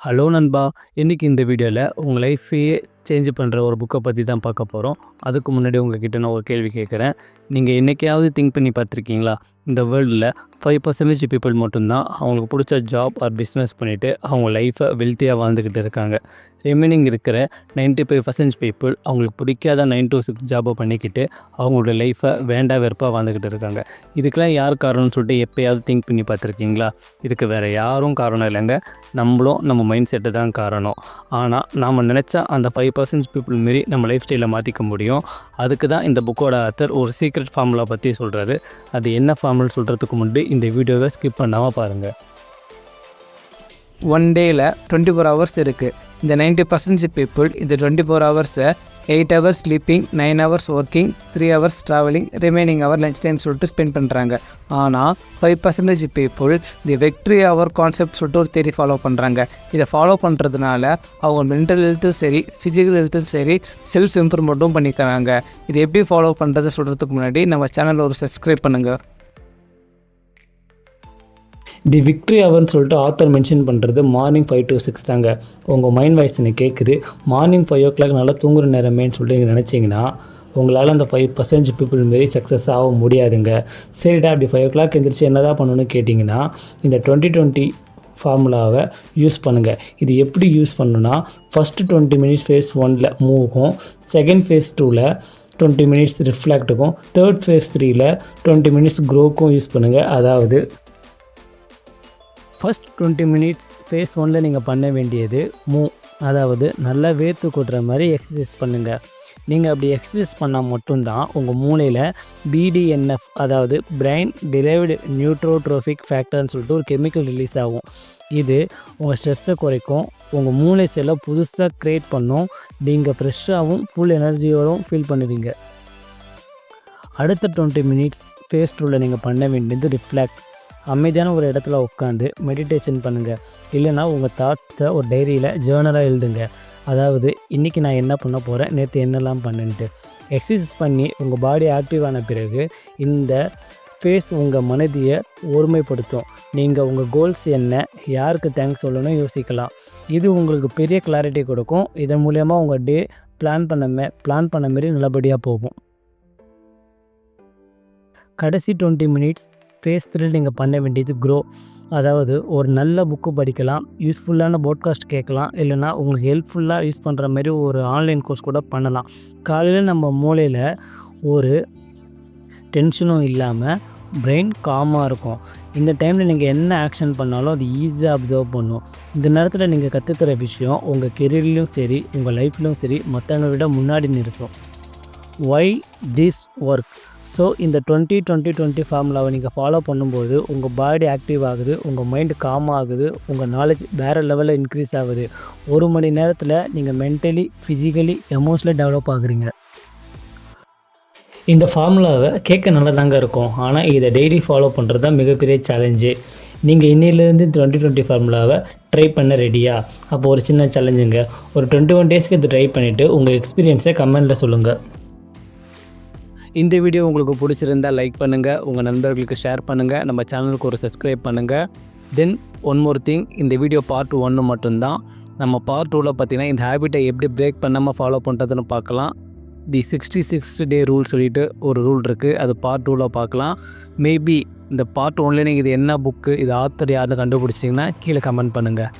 Hello நண்பா! இன்னைக்கு இந்த வீடியோல உங்க லைஃப்பையே சேஞ்ச் பண்ற ஒரு புக்க பத்தி தான் பார்க்க போறோம். அதுக்கு முன்னாடி உங்ககிட்ட நான் ஒரு கேள்வி கேட்குறேன். நீங்க என்னைக்காவது திங்க் பண்ணி பார்த்துருக்கீங்களா? இந்த வேர்ல்டுல 5% பீப்பிள் மட்டும் தான் அவங்களுக்கு புடிச்ச ஜாப் ஆர் பிஸ்னஸ் பண்ணிட்டு அவங்க லைஃப்பை வெல்த்தியா வாழ்ந்துக்கிட்டு இருக்காங்க. ரிமைனிங் இருக்கிற 95% பீப்பிள் அவங்களுக்கு பிடிக்காத 9 to 6 ஜாப்பை பண்ணிக்கிட்டு அவங்களோட லைஃப்பை வேண்டா வெறுப்பா வாழ்ந்துக்கிட்டு இருக்காங்க. இதுக்கெல்லாம் யார் காரணம்னு சொல்லிட்டு எப்பயாவது திங்க் பண்ணி பார்த்துருக்கீங்களா? இதுக்கு வேறு யாரும் காரணம் இல்லைங்க. நம்மளும் நம்ம மைண்ட் செட்டு தான் காரணம். ஆனால் நாம் நினச்சா அந்த 5% பீப்புள் மாரி நம்ம லைஃப் ஸ்டைலை மாற்றிக்க முடியும். அதுக்கு தான் இந்த புக்கோட ஆத்தர் ஒரு சீக்ரெட் ஃபார்முலா பற்றி சொல்கிறாரு. அது என்ன ஃபார்முலா சொல்கிறதுக்கு முன்னாடி இந்த வீடியோவை ஸ்கிப் பண்ணாமல் பாருங்கள். ஒன் டேயில் 24 ஹவர்ஸ் இருக்குது. இந்த 90% பீப்புள் இந்த 24 ஹவர்ஸை 8 hours sleeping, 9 hours working, 3 hours travelling, remaining hour lunch time சொல்லிட்டு ஸ்பெண்ட் பண்ணுறாங்க. ஆனால் 5% பீப்புள் தி விக்ட்ரி ஹவர் கான்செப்ட் சொல்லிட்டு ஒரு தேரி ஃபாலோ பண்ணுறாங்க. இதை ஃபாலோ பண்ணுறதுனால அவங்க மென்டல் ஹெல்த்தும் சரி, ஃபிசிக்கல் ஹெல்த்தும் சரி, செல்ஃப் இம்ப்ரூவ்மெண்ட்டும் பண்ணிக்கிறாங்க. இது எப்படி ஃபாலோ பண்ணுறது சொல்கிறதுக்கு முன்னாடி நம்ம சேனலில் ஒரு சப்ஸ்கிரைப் பண்ணுங்கள். தி விக்ட்ரி ஹவர்னு சொல்லிட்டு ஆத்தர் மென்ஷன் பண்ணுறது மார்னிங் 5 to 6 தாங்க. உங்கள் மைண்ட் வாய்ஸ் எனக்கு கேட்குது. மார்னிங் 5 o'clock நல்லா தூங்குற நேரமேன்னு சொல்லிட்டு நீங்கள் நினச்சிங்கன்னா உங்களால் அந்த 5% பீப்புள் மாரி சக்ஸஸ் ஆக முடியாதுங்க. சரிடா, அப்படி 5 o'clock எந்திரிச்சு என்ன தான் பண்ணணும்னு கேட்டிங்கன்னா இந்த 20-20 ஃபார்முலாவை யூஸ் பண்ணுங்கள். இது எப்படி யூஸ் பண்ணணுன்னா, ஃபஸ்ட்டு 20 minutes ஃபேஸ் 1ல் மூவ்க்கும், செகண்ட் ஃபேஸ் 2ல் 20 minutes ரிஃப்ளெக்ட்டுக்கும், தேர்ட் ஃபேஸ் 3ல் 20 minutes க்ரோக்கும் யூஸ் பண்ணுங்கள். அதாவது ஃபஸ்ட் 20 minutes ஃபேஸ் 1ல் நீங்கள் பண்ண வேண்டியது அதாவது நல்லா வேர்த்து கொட்டுற மாதிரி எக்ஸசைஸ் பண்ணுங்கள். நீங்கள் அப்படி எக்ஸசைஸ் பண்ணால் மட்டும்தான் உங்கள் மூளையில் BDNF அதாவது பிரெயின் டிரைவ்டு நியூட்ரோட்ரோஃபிக் ஃபேக்டர்னு சொல்லிட்டு ஒரு கெமிக்கல் ரிலீஸ் ஆகும். இது உங்கள் ஸ்ட்ரெஸ்ஸை குறைக்கும், உங்கள் மூளை செல்லை புதுசாக க்ரியேட் பண்ணும், நீங்கள் ஃப்ரெஷ்ஷாகவும் ஃபுல் எனர்ஜியோடும் ஃபீல் பண்ணுவீங்க. அடுத்த 20 minutes ஃபேஸ் 2ல் நீங்கள் பண்ண வேண்டியது ரிஃப்ளெக்ட். அமைதியான ஒரு இடத்துல உட்காந்து மெடிடேஷன் பண்ணுங்கள். இல்லைனா உங்கள் தாட்ஸை ஒரு டைரியில் ஜேர்னலாக எழுதுங்க. அதாவது இன்றைக்கி நான் என்ன பண்ண போகிறேன், நேற்று என்னெல்லாம் பண்ணுன்ட்டு. எக்ஸசைஸ் பண்ணி உங்கள் பாடி ஆக்டிவ் ஆன பிறகு இந்த ஃபேஸ் உங்கள் மனதியை ஒருமைப்படுத்தும். நீங்கள் உங்கள் கோல்ஸ் என்ன, யாருக்கு தேங்க்ஸ் சொல்லணும்னு யோசிக்கலாம். இது உங்களுக்கு பெரிய கிளாரிட்டி கொடுக்கும். இதன் மூலயமா உங்கள் டே பிளான் பண்ண மாரி நல்லபடியாக போகும். கடைசி 20 minutes ஃபேஸ் 3 நீங்கள் பண்ண வேண்டியது க்ரோ. அதாவது ஒரு நல்ல புக்கு படிக்கலாம், யூஸ்ஃபுல்லான பாட்காஸ்ட் கேட்கலாம், இல்லைனா உங்களுக்கு ஹெல்ப்ஃபுல்லாக யூஸ் பண்ணுற மாதிரி ஒரு ஆன்லைன் கோர்ஸ் கூட பண்ணலாம். காலையில் நம்ம மூளையில் ஒரு டென்ஷனும் இல்லாமல் பிரெயின் காமாக இருக்கும். இந்த டைமில் நீங்கள் என்ன ஆக்ஷன் பண்ணாலும் அது ஈஸியாக அப்சர்வ் பண்ணும். இந்த நேரத்தில் நீங்கள் கற்றுக்கிற விஷயம் உங்கள் கெரியர்லேயும் சரி, உங்கள் லைஃப்லேயும் சரி மற்றவங்களை விட முன்னாடி நிறுத்தும். Y this work? ஸோ இந்த 20-20-20 ஃபார்முலாவை நீங்கள் ஃபாலோ பண்ணும்போது உங்கள் பாடி ஆக்டிவ் ஆகுது, உங்கள் மைண்டு காம் ஆகுது, உங்கள் நாலேஜ் வேறு லெவலில் இன்க்ரீஸ் ஆகுது. 1 மணி நேரத்தில் நீங்கள் மென்டலி, ஃபிசிக்கலி, எமோஷ்னலி டெவலப் ஆகுறீங்க. இந்த ஃபார்முலாவை கேட்க நல்லா தாங்க இருக்கும், ஆனால் இதை டெய்லி ஃபாலோ பண்ணுறது தான் மிகப்பெரிய சேலஞ்சு. நீங்கள் இன்னிலேருந்து 20-20 ஃபார்முலாவை ட்ரை பண்ண ரெடியா? அப்போ ஒரு சின்ன சேலஞ்சுங்க. ஒரு 21 daysக்கு இது ட்ரை பண்ணிவிட்டு உங்கள் எக்ஸ்பீரியன்ஸை கமெண்ட்டில் சொல்லுங்கள். இந்த வீடியோ உங்களுக்கு பிடிச்சிருந்தால் லைக் பண்ணுங்கள், உங்கள் நண்பர்களுக்கு ஷேர் பண்ணுங்கள், நம்ம சேனலுக்கு ஒரு சப்ஸ்கிரைப் பண்ணுங்கள். தென் ஒன் மோர் திங், இந்த வீடியோ பார்ட் 1 மட்டும்தான். நம்ம பார்ட் 2ல் பார்த்திங்கன்னா இந்த ஹேபிட்டை எப்படி பிரேக் பண்ணாமல் ஃபாலோ பண்ணுறதுன்னு பார்க்கலாம். தி 66 day ரூல் சொல்லிட்டு ஒரு ரூல் இருக்குது, அது பார்ட் 2ல் பார்க்கலாம். மேபி இந்த பார்ட் 1ல் நீங்கள் இது என்ன புக்கு, இது ஆத்தர் யாருன்னு கண்டுபிடிச்சிங்கன்னா கீழே கமெண்ட் பண்ணுங்கள்.